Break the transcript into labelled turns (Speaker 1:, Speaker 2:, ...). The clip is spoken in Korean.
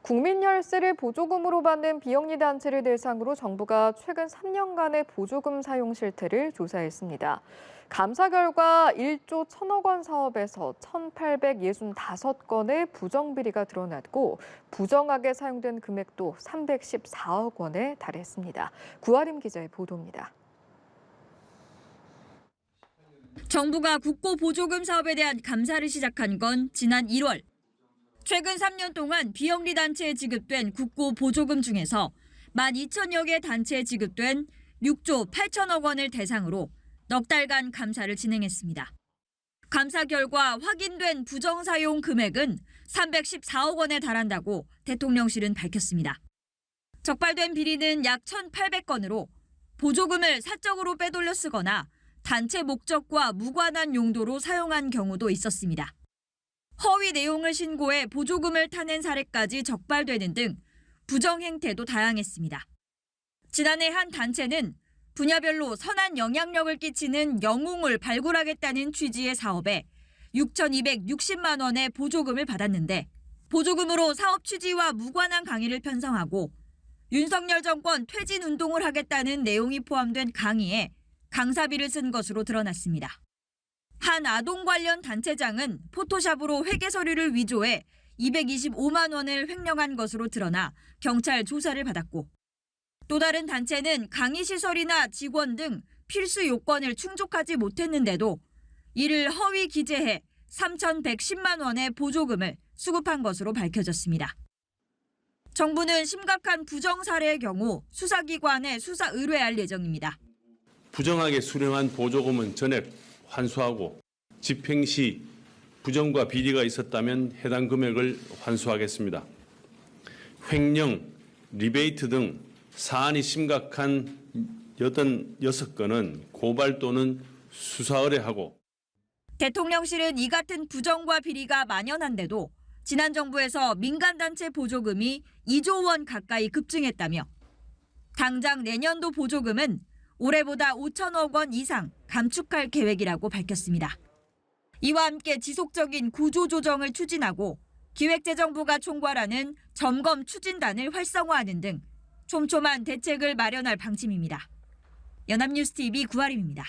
Speaker 1: 국민 열세를 보조금으로 받는 비영리 단체를 대상으로 정부가 최근 3년간의 보조금 사용 실태를 조사했습니다. 감사 결과 1조 1천억 원 사업에서 1,865건의 부정비리가 드러났고 부정하게 사용된 금액도 314억 원에 달했습니다. 구아림 기자의 보도입니다.
Speaker 2: 정부가 국고 보조금 사업에 대한 감사를 시작한 건 지난 1월. 최근 3년 동안 비영리 단체에 지급된 국고 보조금 중에서 12,000여 개 단체에 지급된 6조 8천억 원을 대상으로 넉 달간 감사를 진행했습니다. 감사 결과 확인된 부정사용 금액은 314억 원에 달한다고 대통령실은 밝혔습니다. 적발된 비리는 약 1,800건으로 보조금을 사적으로 빼돌려 쓰거나 단체 목적과 무관한 용도로 사용한 경우도 있었습니다. 허위 내용을 신고해 보조금을 타낸 사례까지 적발되는 등 부정 행태도 다양했습니다. 지난해 한 단체는 분야별로 선한 영향력을 끼치는 영웅을 발굴하겠다는 취지의 사업에 6,260만 원의 보조금을 받았는데 보조금으로 사업 취지와 무관한 강의를 편성하고 윤석열 정권 퇴진 운동을 하겠다는 내용이 포함된 강의에 강사비를 쓴 것으로 드러났습니다. 한 아동 관련 단체장은 포토샵으로 회계 서류를 위조해 225만 원을 횡령한 것으로 드러나 경찰 조사를 받았고 또 다른 단체는 강의 시설이나 직원 등 필수 요건을 충족하지 못했는데도 이를 허위 기재해 3,110만 원의 보조금을 수급한 것으로 밝혀졌습니다. 정부는 심각한 부정 사례의 경우 수사기관에 수사 의뢰할 예정입니다.
Speaker 3: 부정하게 수령한 보조금은 전액 환수하고 집행 시 부정과 비리가 있었다면 해당 금액을 환수하겠습니다. 횡령, 리베이트 등 사안이 심각한 86건은 고발 또는 수사 의뢰하고
Speaker 2: 대통령실은 이 같은 부정과 비리가 만연한데도 지난 정부에서 민간단체 보조금이 2조 원 가까이 급증했다며 당장 내년도 보조금은 올해보다 5천억 원 이상 감축할 계획이라고 밝혔습니다. 이와 함께 지속적인 구조조정을 추진하고 기획재정부가 총괄하는 점검 추진단을 활성화하는 등 촘촘한 대책을 마련할 방침입니다. 연합뉴스TV 구아림입니다.